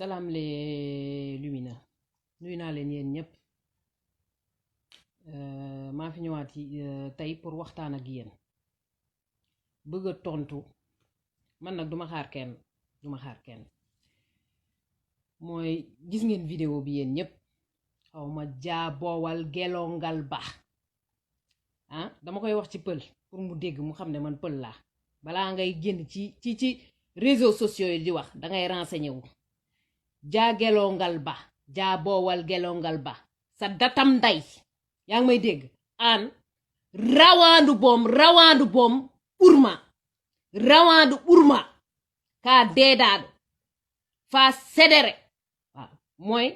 salaam les lumineux nuyu naa leen yéen ñëpp maa fi ñëwaat tey pour waxtaan ak yéen bëgg a tontu man nag duma xaar kenn mooy gis ngeen vidéo bi yéen ñëpp xaw ma jaaboowal gelongal ba dama koy wax ci pël pour mu dégg mu xam ne man pël laa balaa ngay génn ci réseaux sociaux yi di wax dangay renseigné wu jaa gelongal ba jaa boowal gelongal ba sa datam nday yaa ngi may dégg aan rawaandu boom urma kaa deedaaɗo faa sedere waaw mooy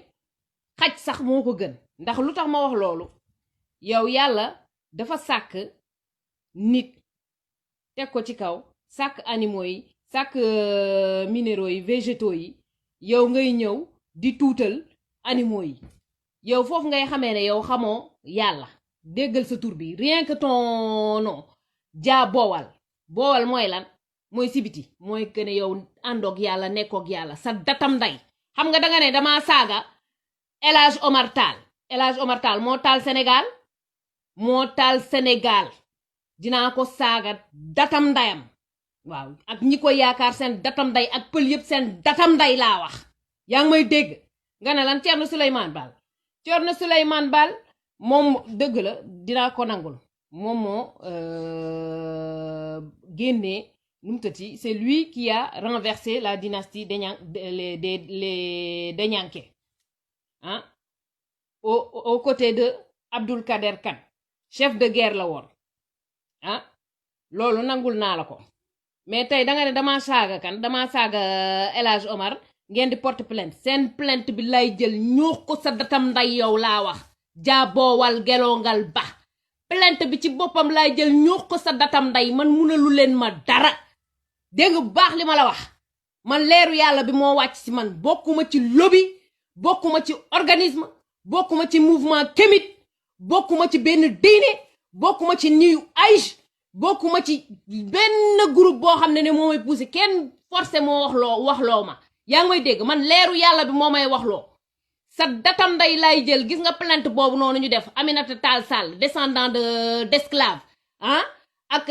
xaj sax moo ko gën ndax lu tax ma wax loolu yow yàlla dafa sàkk nit teg ko ci kaw sàkk animaux yi sàkk minéraux yi végétaux yi yow ngay ñëw di tuutal animaux yi yow foofu ngay xamee ne yow xamoo yàlla déggal sa tur bi rien que ton nom jaa boowal mooy lan mooy sibiti mooy que ne yow àndoog yàlla nekkoog yàlla sa datam nday xam nga danga ne dama saaga El Hadj Omar Tall moo taal Sénégal dinaa ko saaga datam ndayam waaw ak ñi ko yaakaar seen datam nday ak pël yëpp seen datam nday laa wax yaa ngi may dégg nga ne lan Thierno Souleymane Baal moom dëgg la dinaa ko nangul moom moo génnee nu mu tëti c'est lui qui a renversé la dynastie les Denyanké aux côtés de Abdul Kader Khan chef de guerre la woon loolu nangul naa la ko mais tey danga ne dama saaga El Hadj Omar ngeen di porte plainte seen plainte bi lay jël ñuux ko sa datam nday yow laa wax jaaboowal gelongal ba plainte bi ci boppam lay jël ñuux ko sa datam nday man munalu leen ma dara dégg nga bu baax li ma la wax man leeru yàlla bi moo wàcc ci man bokkuma ci lobby bokkuma ci organisme bokkuma ci mouvement kémit bokkuma ci benn diine bokkuma ci New Age bokkuma ci benn groupe boo xam ne moo may poussé kenn forcé moo wax loo ma yaa ngi may dégg man leeru yàlla bi moo may waxloo sa datam nday lay jël gis nga plainte boobu noonu ñu def Aminata Tall Sall descendant d'esclave ak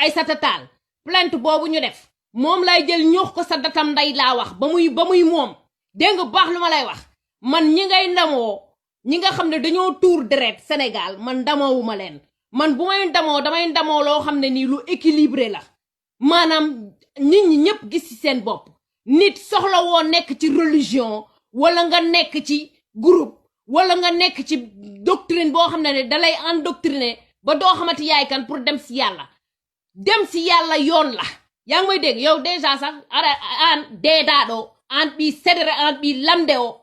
Aïssata Tall plainte boobu ñu def moom lay jël ñoox ko sa datam nday laa wax ba muy moom dégg nga baax lu ma lay wax man ñi ngay ndamoo ñi nga xam ne dañoo tuur deret Sénégal man ndamoowuma leen man bu may ndamoo damay ndamoo loo xam ne nii lu équilibré la maanaam nit ñi ñëpp gis ci seen bopp nit soxla woo nekk ci religion wala nga nekk ci groupe wala nga nekk ci doctrine boo xam ne dalay endoctriner ba doo xamati yaay kan pour dem ci yàlla yoon la yaa ngi may dégg yow déjà sax an deedaaɗo an ɓi sedere an ɓi lamde o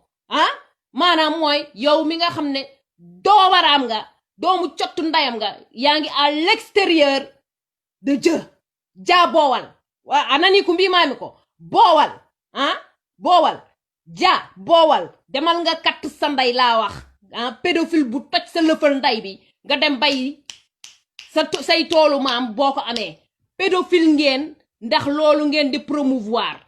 maanaam mooy yow mi nga xam ne doowaraam nga doomu cottu ndayam nga yaa ngi à l'extérieur de Dieu jaa boowal waa anani ku mbimaami ko boowal boowal demal nga katt sa nday laa wax pédophile bu toj sa lëfal nday bi nga dem bay say toolu maam boo ko amee pédophile ngeen ndax loolu ngeen di promouvoir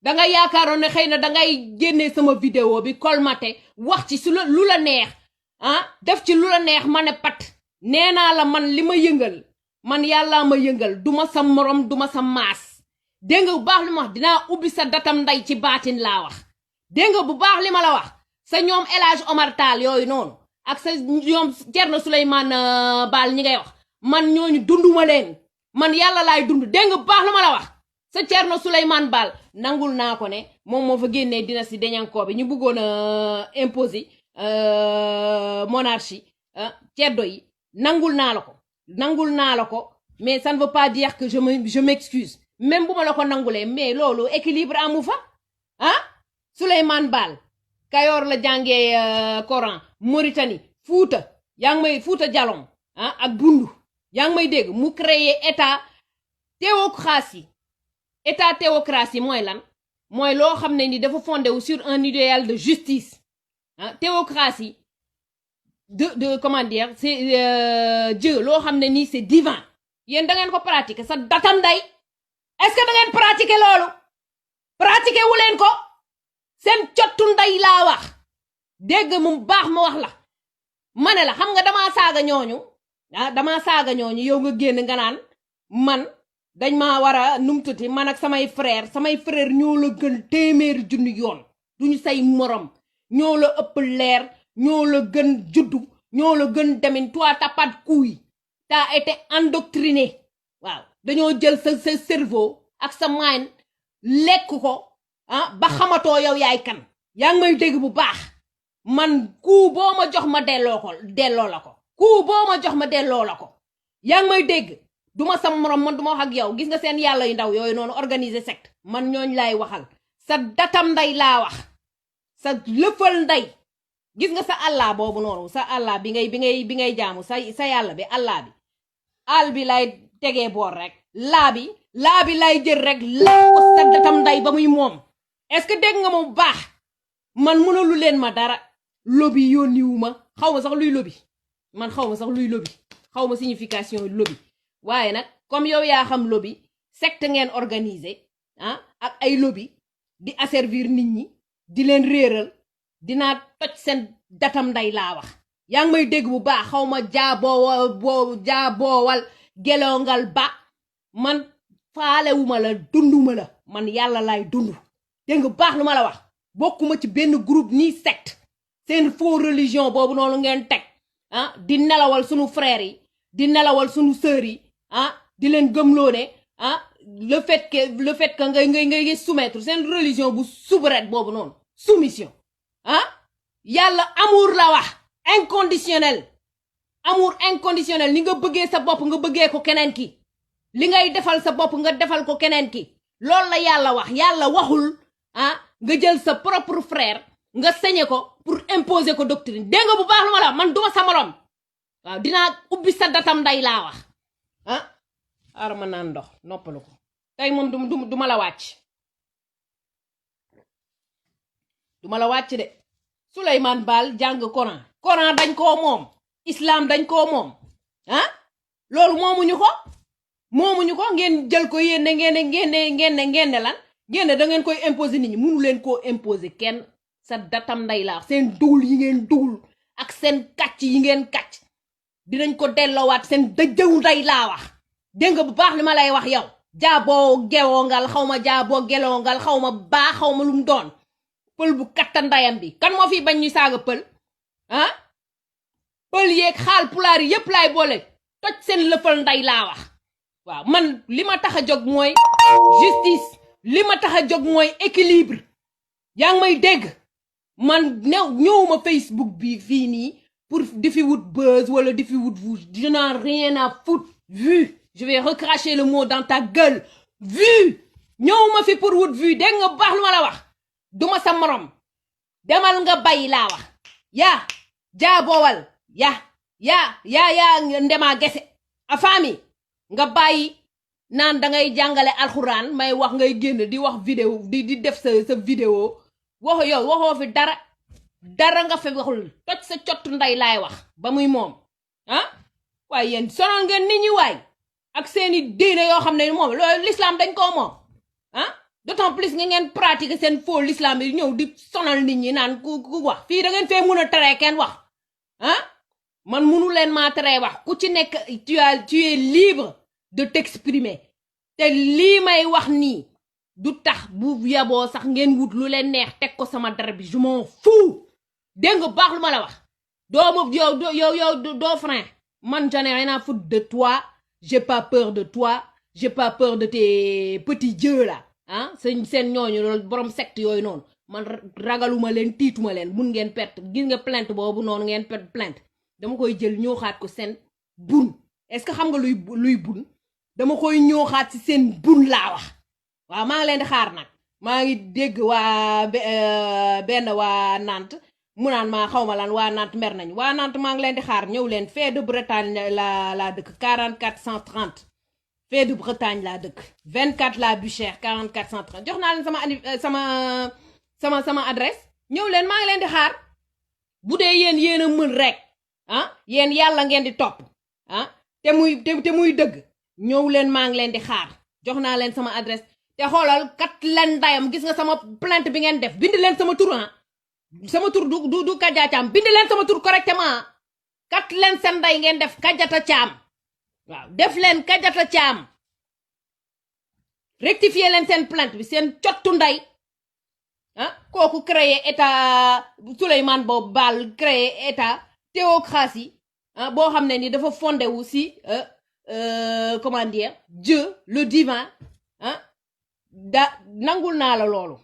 danga yaakaaroon ne xëy na dangay génnee sama vidéo bi colmaté wax ci lu la neex def ci lu la neex ma ne pat nee naa la man li ma yëngal man yàllaa ma yëngal duma sa morom duma sa maas dégg nga bu baax li ma wax dinaa ubbi sa datam nday ci baatin laa wax dégg nga bu baax li ma la wax sa ñoom El Hadj Omar Tall yooyu noonu ak sa ñoom Thierno Souleymane Baal ñi ngay wax man ñooñu dunduma leen man yàlla laay dund dégg nga bu baax li ma la wax sa Thierno Souleymane Baal nangul naa ko ne moom moo fa génnee dynastie Denyanko bi ñu bëggoon a imposer monarchie ceddo yi nangul naa la ko mais ça ne veut pas dire que je m'excuse même bu ma la ko nangulee mais loolu équilibre amu fa Souleymane Baal Kayoor la jàngee Coran Mauritanie Fuuta yaa ngi may Fuuta Jalon ak Bundu yaa ngi may dégg mu créer état théocratie mooy lan mooy loo xam ne ni dafa fondé wu sur un idéal de justice théocratie de comment dire c'est Dieu loo xam ne nii c'est divin yéen da ngeen ko pratiquer sa datam nday est-ce que da ngeen pratiquer loolu pratiquer wu leen ko seen cottu ndey laa wax dégg mu baax ma wax la ma ne la xam nga damaa saaga ñooñu damaa saaga ñooñu yow nga génn nga naan man dañ maa war a numtuti man ak samay frère ñoo la gën téeméeri junni yoon duñu say morom ñoo la ëpp leer ñoo la gën juddu ñoo la gën demin toi t'as pas de couille t'as été endoctriné waaw dañoo jël sa cerveau ak sa mind lekk ko ba xamatoo yow yaay kan yaa ngi may dégg bu baax man ku boo ma jox ma delloo la ko ku boo ma jox ma delloo la ko yaa ngi may dégg duma sa morom man duma wax ak yow gis nga seen yàlla yu ndaw yooyu noonu organiser secte man ñooñ laay waxal sa datam nday laa wax sa lëfal nday gis nga sa allah boobu noonu sa allah bi ngay jaamu sa yàlla bi allah bi al bi lay tegee boor rek laa bi lay jël rek laa ko sa datam nday ba muy moom est-ce que dégg nga ma bu baax man mënalu leen ma dara lobby yónniwu ma xaw ma sax luy lobby man xaw ma sax luy lobby xaw ma signification lobby waaye nag comme yow yaa xam lobby secte ngeen organiser ak ay lobby di asservir nit ñi di leen réeral dinaa toj seen datam nday laa wax yaa ngi may dégg bu baax xaw ma jaaboowal gelongal ba man faalewuma la dunduma la man yàlla laay dund dégg nga baax lu ma la wax bokkuma ci benn groupe nii secte seen faux religion boobu noonu ngeen teg di nelawal sunu frères yi di nelawal sunu sœurs yi di leen gëmloo ne le fait que ngay soumettre seen religion bu souveraine boobu noonu soumission yàlla amour la wax inconditionnel ni nga bëggee sa bopp nga bëggee ko keneen ki li ngay defal sa bopp nga defal ko keneen ki loolu la yàlla wax yàlla waxul nga jël sa propre frère nga sañe ko pour imposer ko doctrine dégg nga bu baax lu ma la man duma sa morom waaw dinaa ubbi sa datam nday laa wax arama naan ndox noppalu ko tey moom duma la wàcc de Souleymane Baal jàng Coran dañ koo moom islam dañ koo moom loolu moomuñu ko ngeen jël ko yéen ngeen lan ngeen da ngeen koy imposer nit ñi mënu leen koo imposer kenn sa datam nday laa seen dugul yi ngeen dugul ak seen kàcc yi ngeen kàcc dinañ ko delloowaat seen dëjëw nday laa wax dégg nga bu baax li ma lay wax yow jaaboo gewongal xaw ma jaaboo gelongal xaw ma baax xaw ma lu mu doon pël bu katta ndayam bi kan moo fi bañ ñuy saaga pël pël yeeg xaal pulaar yi yépp laay boole toj seen lëfal nday laa wax waaw man li ma tax a jóg mooy justice li ma tax a jóg mooy équilibre yaa ngi may dégg man ñëwuma Facebook bi fii nii pour di fi wut buzz wala di fi wut vous je n'en rien à foutre vu je vais recracher le mot dans ta gueule vu ñëwuma fi pour wut vu dégg nga baax lu ma la wax duma sa morom demal nga bay laa wax yaa jaaboowal yaa ndemaa gese a faami nga bàyyi naan dangay jàngale alxuraan may wax ngay génn di wax vidéo di def sa vidéo waxoo fi dara nga fi waxul toj sa cottu nday laay wax ba muy moom waaye yéen sonal ngeen nit ñi waay ak seeni diine yoo xam ne moom loolu l'islam dañ koo moom d'autant plus nga ngeen pratiquer seen faux l'islam yi ñëw di sonal nit ñi naan ku wax fii da ngeen fee mun a teree kenn wax man munu leen maa teree wax ku ci nekk tu es libre de t'exprimer te lii may wax nii du tax bu yaboo sax ngeen wut lu leen neex teg ko sama dara bi je m'en fous dégg nga baax lu ma la wax doo frein man j'en ai rien à foutre de toi j'ai pas peur de toi j'ai pas peur de tes petits dieux là seen ñooñu loolu borom secte yooyu noonu man ragaluma leen tiituma leen mun ngeen perte gis nga plainte boobu noonu ngeen perte plainte dama koy jël ñooxaat ko seen bun est-ce que xam nga luy bun dama koy ñooxaat ci seen bun laa wax waaw maa ngi leen di xaar nag maa ngi dégg waa benn waa Nantes mu naan maa xaw ma lan waa Nantes mer nañ waa Nantes maa ngi leen di xaar ñëw leen fee de Bretagne la dëkk 4430 fee de Bretagne laa dëkk 24 la Buchère 4430 jox naa leen sama adresse ñëw leen maa ngi leen di xaar bu dee yéen a mën rek yéen yàlla ngeen di topp te muy dëgg ñëw leen maa ngi leen di xaar jox naa leen sama adresse te xoolal kat leen ndayam gis nga sama plainte bi ngeen def bind leen sama tur sama tur du Kaja Thiam bind leen sama tur correctement kat leen seen nday ngeen def Kadiata Thiam waaw def leen Kadiata Thiam rectifier leen seen plainte bi seen cottu nday kooku créer état Souleymane boobu Baal créer état théocratie boo xam ne ni dafa fondé wu si comment dire Dieu le divin nangul naa la loolu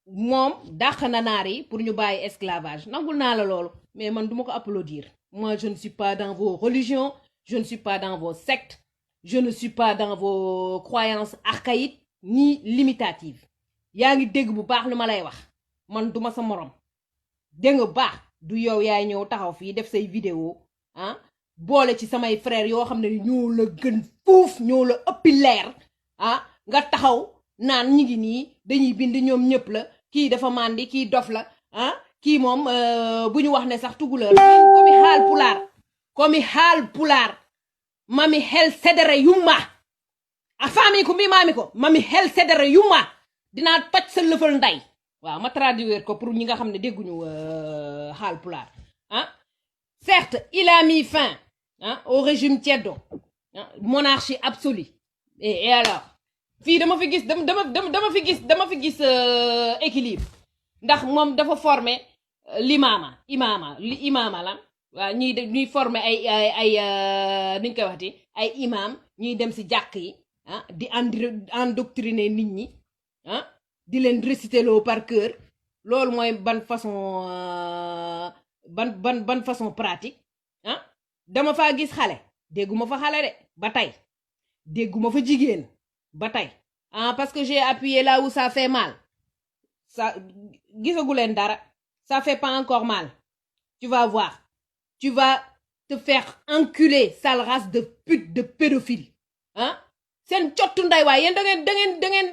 moom dàq na naar yi pour ñu bàyyi esclavage nangul naa la loolu mais man duma ko applaudir moi je ne suis pas dans vos religions je ne suis pas dans vos sectes je ne suis pas dans vos croyances archaïques ni limitatives yaa ngi dégg bu baax lu ma lay wax man duma sa morom dégg nga baax du yow yaay ñëw taxaw fii def say vidéo boole ci samay frères yoo xam ne ñoo la gën fuuf ñoo la ëppi leer nga taxaw naan ñi ngi nii dañuy bind ñoom ñëpp la kii dafa màndi kii dof la kii moom bu ñu wax ne sax tukuleur komi haal pulaar mami hel sedere yumma a faami ko mbimaami ko mami hel sedere yumma dinaa toj sa lëfal nday waaw ma traduire ko pour ñi nga xam ne dégguñu haal pulaar certes il a mis fin au régime Tieddo monarchie absolue et alors fii dama fi gis équilibre ndax moom dafa former imaama la waaw ñuy former ay niñ koy waxati ay imam ñuy dem si jàkk yi di endoctriner nit ñi di leen réciter loo par cœur loolu mooy ban façon pratique dama faa gis xale dégguma fa xale de ba tey dégguma fa jigéen ba tey parce que j'ai appuyé là où ça fait mal ça gisagu leen dara ça fait pas encore mal tu vas voir tu vas te faire enculer sale race de pute de pédophile seen cottu nday waay yéen da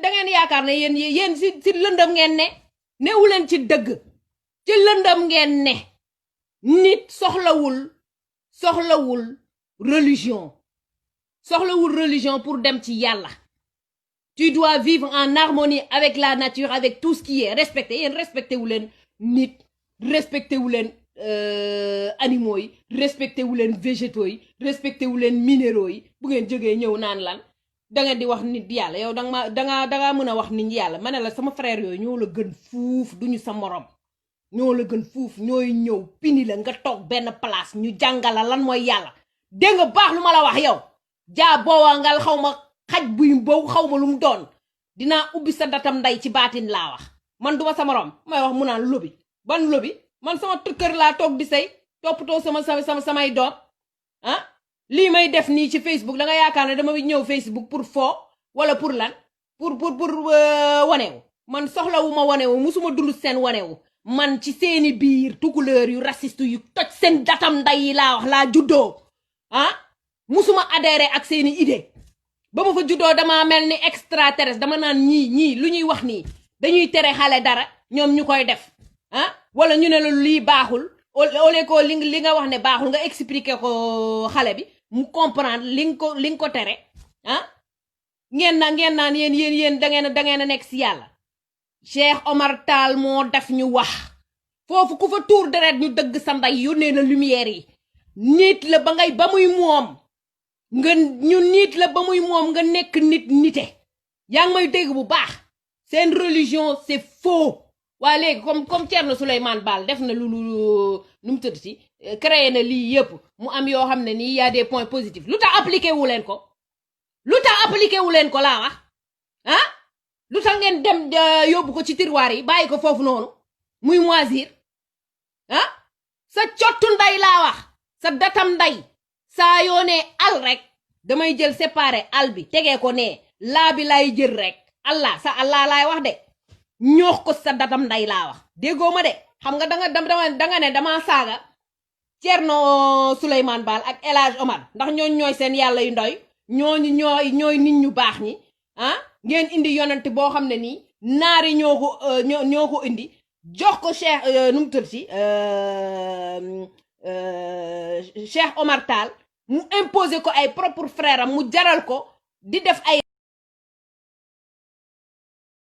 ngeen yaakaar ne yéen si lëndëm ngeen ne newu leen ci dëgg ci lëndëm ngeen ne nit soxlawul religion pour dem ci yàlla tu dois vivre en harmonie avec la nature avec tout ce qui est respecté yéen respecté wu leen nit respecté wu leen animaux yi respecté wu leen végétaux yi respecté wu leen minéraux yi bu ngeen jógee ñëw naan lan da ngeen di wax nit yàlla yow dangaa mën a wax nit yàlla ma ne la sama frère yooyu ñoo la gën fuuf duñu sa morom ñoo la gën fuuf ñooy ñëw pini la nga toog benn place ñu jàngala lan mooy yàlla dégg nga baax lu ma la wax yow jaa boowa ngal xaw ma xaj buy boobu xaw ma lu mu doon dinaa ubbi sa datam nday ci baatin laa wax man duma sa morom may wax mu naan lobi ban lobi man sama kër laa toog di say toppatoo samay doom lii may def nii ci Facebook da nga yaakaar ne dama ñëw Facebook pour foo wala pour lan pour wanewu man soxlawu ma wanewu musuma dund seen wanewu man ci seeni biir tukuleur yu raciste yu toj seen datam nday yi laa wax laa juddoo musuma adhéré ak seeni idée ba ma fa juddoo dama mel ni extraterrestre dama naan ñii lu ñuy wax nii dañuy tere xale dara ñoom ñu koy def wala ñu ne la lii baaxul au lieu que li nga wax ne baaxul nga expliquer ko xale bi mu comprendre li nga ko tere ngeen naan yéen da ngeen a nekk si yàlla Cheikh Omar Tall moo def ñu wax foofu ku fa tuur deret ñu dëgg sa nday yónnee la lumière yi nit la ba muy moom nga nekk nite yaa ngi may dégg bu baax seen religion c'est faux waaye léegi comme Thierno Souleymane Baal def na lu mu tëdd si créé na lii yëpp mu am yoo xam ne nii y a des points positifs lu tax appliqué wu leen ko laa wax lu tax ngeen dem yóbbu ko ci tiroir yi bàyyi ko foofu noonu muy moisir sa cottu nday laa wax sa datam nday saa yoonee al rek damay jël séparé al bi tegee ko nee laa bi lay jël rek allah laay wax de ñoox ko sa datam nday laa wax déggoo ma de xam nga danga ne dama saaga Thierno Souleymane Baal ak El Hadj Omar ndax ñooy seen yàlla yu ndoy ñooñu ñooy nit ñu baax ñi ngeen indi yonent boo xam ne nii naari ñoo ko indi jox ko Cheikh nu mu tudd si Cheikh Omar Tall mu imposer ko ay propre frère am mu jaral ko di def ay